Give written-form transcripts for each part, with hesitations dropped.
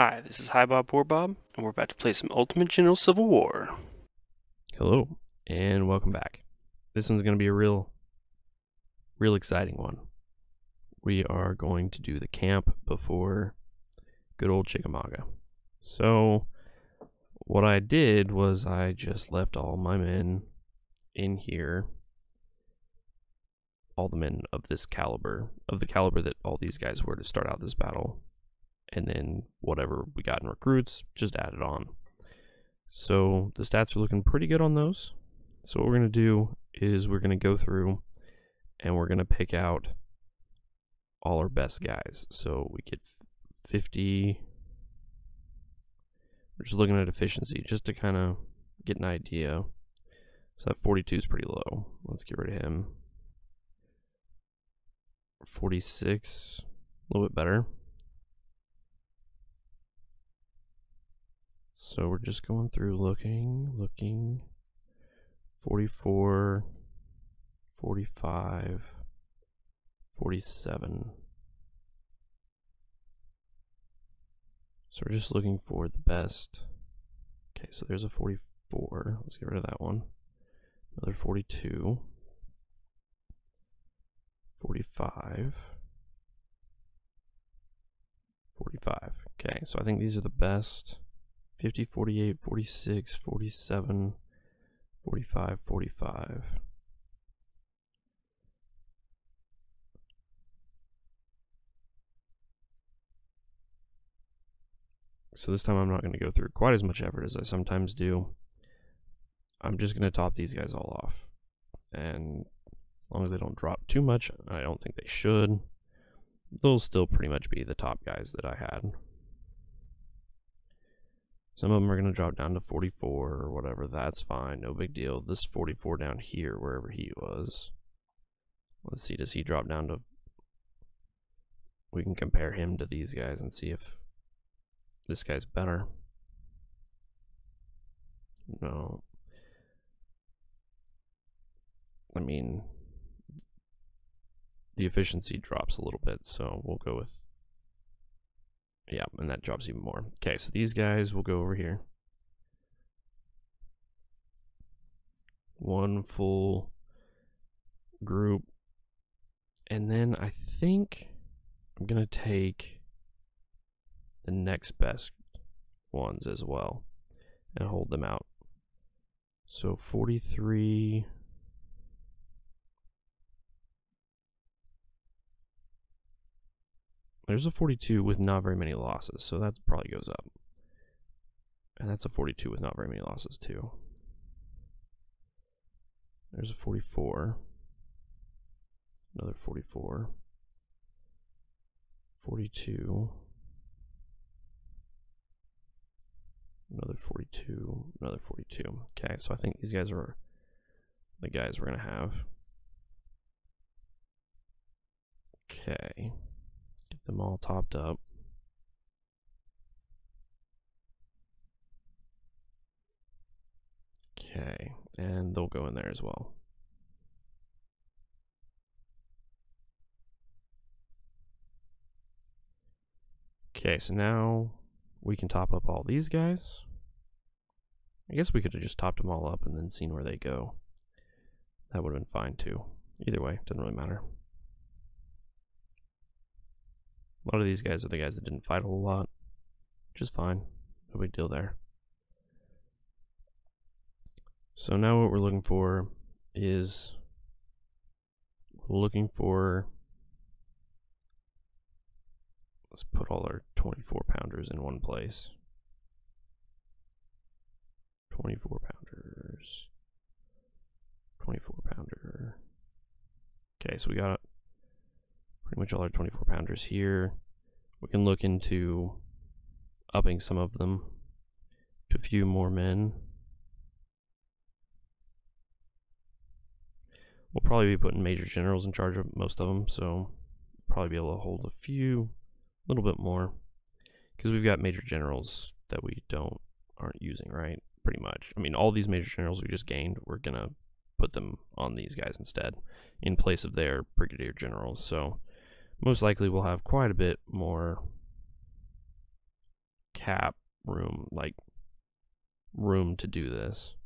Hi, this is Hi Bob Poor Bob, and we're about to play some Ultimate General Civil War. Hello, and welcome back. This one's going to be a real exciting one. We are going to do the camp before good old Chickamauga. So, what I did was I just left all my men in here. All the men of this caliber, of the caliber that all these guys were to start out this battle. And then whatever we got in recruits, just added on. So the stats are looking pretty good on those. So what we're going to do is we're going to go through and we're going to pick out all our best guys. So we get 50. We're just looking at efficiency just to kind of get an idea. So that 42 is pretty low. Let's get rid of him. 46, a little bit better. So we're just going through looking, 44, 45, 47. So we're just looking for the best. Okay, so there's a 44. Let's get rid of that one. Another 42. 45. 45. Okay, so I think these are the best. 50, 48, 46, 47, 45, 45. So this time I'm not going to go through quite as much effort as I sometimes do. I'm just going to top these guys all off. And as long as they don't drop too much, I don't think they should, they'll still pretty much be the top guys that I had. Some of them are going to drop down to 44 or whatever. That's fine. No big deal. This 44 down here, wherever he was. Let's see. Does he drop down to... We can compare him to these guys and see if this guy's better. No. I mean, the efficiency drops a little bit, so we'll go with... Yeah, and that drops even more. Okay, so these guys will go over here. One full group. And then I think I'm going to take the next best ones as well and hold them out. So 43... There's a 42 with not very many losses, so that probably goes up. And that's a 42 with not very many losses, too. There's a 44. Another 44. 42. Another 42. Another 42. Okay, so I think these guys are the guys we're going to have. Okay. Get them all topped up. Okay, and they'll go in there as well. Okay, so now we can top up all these guys. I guess we could have just topped them all up and then seen where they go. That would have been fine too. Either way, doesn't really matter. A lot of these guys are the guys that didn't fight a whole lot, which is fine. No big deal there. So now what we're looking for is let's put all our 24 pounders in one place. 24 pounders. 24 pounder. Okay, so we got pretty much all our 24 pounders here. We can look into upping some of them to a few more men. We'll probably be putting major generals in charge of most of them, so probably be able to hold a little bit more, because we've got major generals that we aren't using, right? Pretty much. I mean, all these major generals we just gained, we're gonna put them on these guys instead, in place of their brigadier generals. So most likely we'll have quite a bit more cap room, like room to do this.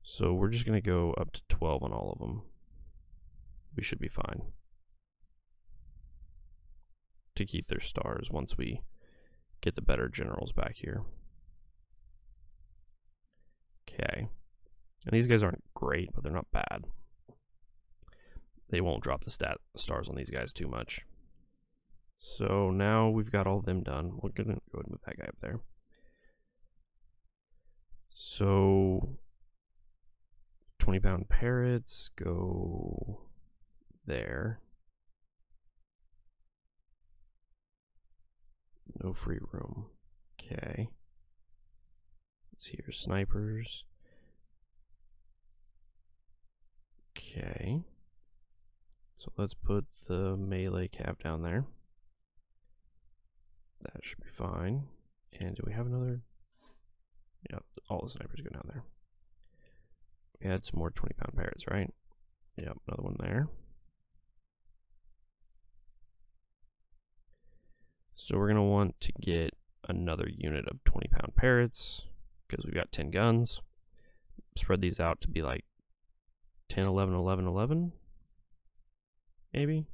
So we're just going to go up to 12 on all of them. We should be fine to keep their stars once we get the better generals back here. Okay. And these guys aren't great, but they're not bad. They won't drop the stars on these guys too much. So now we've got all of them done. We're going to go ahead and move that guy up there. So 20-pound parrots go there. No free room. Okay. Let's hear snipers. Okay. So let's put the melee cav down there. That should be fine. And do we have another? Yeah, all the snipers go down there. We had some more 20-pound parrots, right? Yep, another one there. So we're going to want to get another unit of 20-pound parrots because we've got 10 guns. Spread these out to be like 10, 11, 11, 11. Maybe?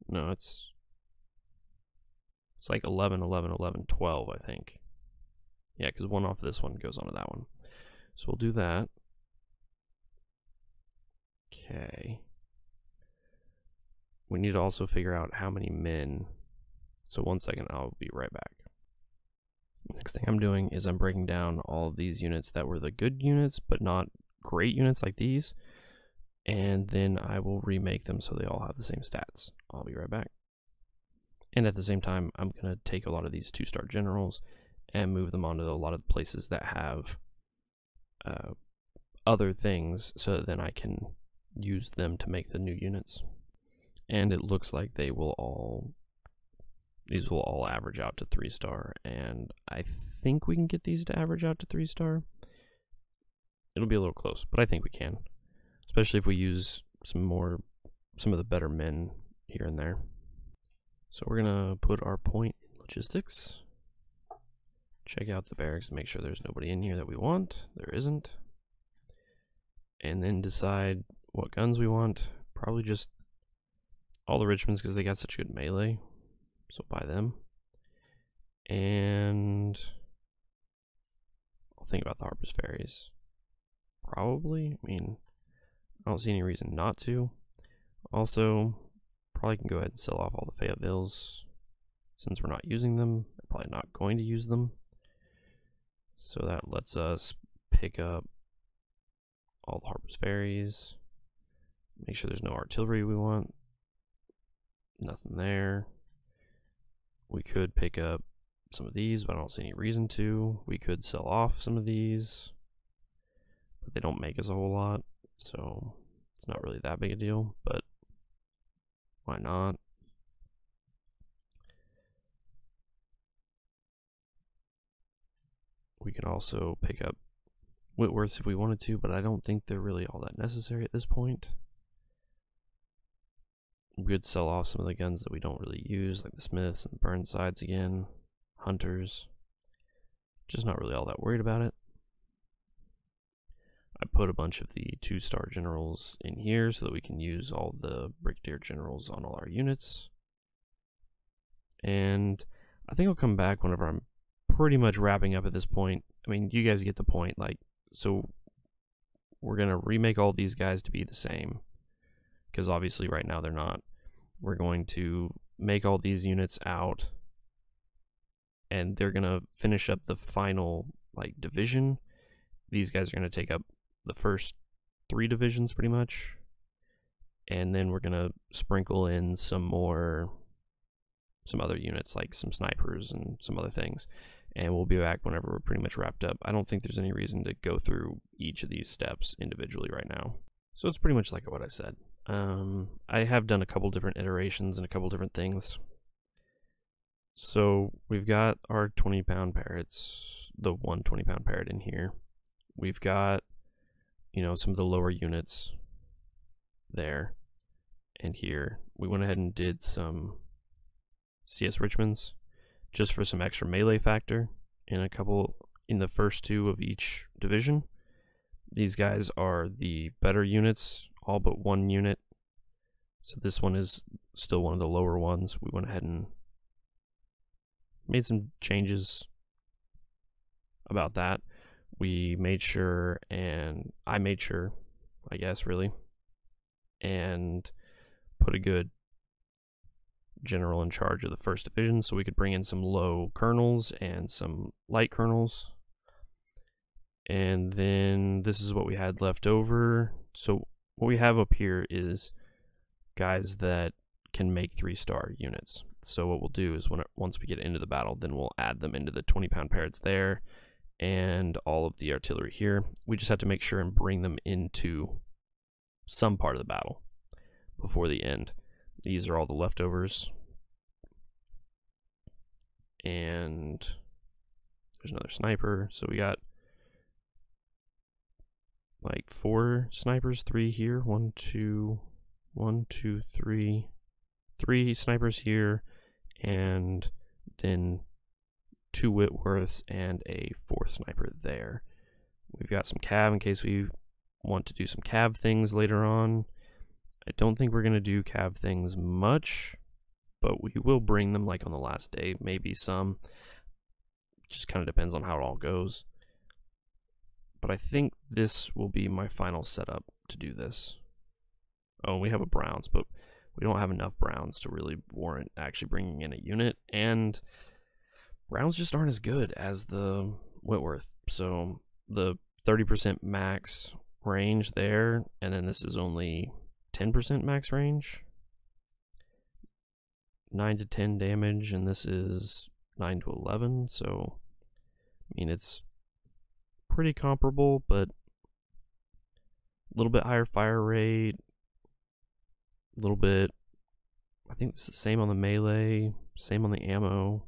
No, it's like 11, 11, 11, 12, I think. Yeah, because one off this one goes onto that one. So we'll do that. Okay. We need to also figure out how many men. So 1 second, I'll be right back. Next thing I'm doing is I'm breaking down all of these units that were the good units, but not great units like these. And then I will remake them so they all have the same stats. I'll be right back. And at the same time, I'm going to take a lot of these 2-star generals and move them onto a lot of places that have other things, so that then I can use them to make the new units. And it looks like these will all average out to 3-star, and I think we can get these to average out to 3-star. It'll be a little close, but I think we can, especially if we use some of the better men here and there. So we're gonna put our point in logistics, check out the barracks and make sure there's nobody in here that we want. There isn't. And then decide what guns we want. Probably just all the Richmonds because they got such good melee. So buy them. And I'll think about the Harper's Ferries. Probably. I mean, I don't see any reason not to. Also, probably can go ahead and sell off all the Fayettevilles since we're not using them. We're probably not going to use them. So that lets us pick up all the Harper's Ferries. Make sure there's no artillery we want. Nothing there. We could pick up some of these, but I don't see any reason to. We could sell off some of these, but they don't make us a whole lot, so it's not really that big a deal, but why not? We can also pick up Whitworths if we wanted to, but I don't think they're really all that necessary at this point. We could sell off some of the guns that we don't really use, like the Smiths and the Burnsides again, Hunters. Just not really all that worried about it. I put a bunch of the 2-star generals in here so that we can use all the brigadier generals on all our units. And I think I'll come back whenever I'm pretty much wrapping up at this point. I mean, you guys get the point. Like, so we're going to remake all these guys to be the same, because obviously right now they're not. We're going to make all these units out, and they're going to finish up the final like division. These guys are going to take up the first 3 divisions pretty much, and then we're going to sprinkle in some other units like some snipers and some other things, and we'll be back whenever we're pretty much wrapped up. I don't think there's any reason to go through each of these steps individually right now, so it's pretty much like what I said. I have done a couple different iterations and a couple different things. So we've got our 20-pound parrots, the 1 20-pound parrot in here. We've got, you know, some of the lower units there and here. We went ahead and did some CS Richmonds just for some extra melee factor in the first 2 of each division. These guys are the better units, all but 1 unit. So this one is still one of the lower ones. We went ahead and made some changes about that. We made sure, and I made sure, I guess, really, and put a good general in charge of the 1st division so we could bring in some low colonels and some light colonels. And then this is what we had left over. So what we have up here is guys that can make 3-star units. So what we'll do is once we get into the battle, then we'll add them into the 20-pound parrots there and all of the artillery here. We just have to make sure and bring them into some part of the battle before the end. These are all the leftovers. And there's another sniper. So we got like 4 snipers, 3 here, 1, 2, 3, 3 snipers here, and then 2 Whitworths and a 4th sniper there. We've got some cav in case we want to do some cav things later on. I don't think we're going to do cav things much, but we will bring them like on the last day, maybe some. Just kind of depends on how it all goes. But I think this will be my final setup to do this. Oh, we have a Browns, but we don't have enough Browns to really warrant actually bringing in a unit, and Browns just aren't as good as the Whitworth. So the 30% max range there, and then this is only 10% max range. 9 to 10 damage, and this is 9 to 11, so I mean it's pretty comparable, but a little bit higher fire rate, a little bit, I think it's the same on the melee, same on the ammo.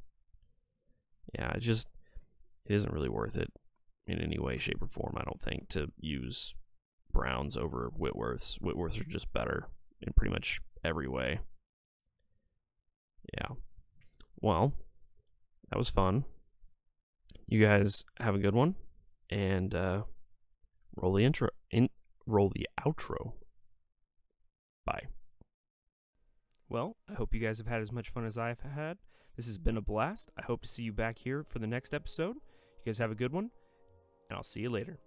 Yeah, it isn't really worth it in any way, shape, or form, I don't think, to use Browns over Whitworths. Whitworths are just better in pretty much every way. Yeah. Well, that was fun. You guys have a good one, and roll the outro. Bye. Well, I hope you guys have had as much fun as I've had. This has been a blast. I hope to see you back here for the next episode. You guys have a good one, and I'll see you later.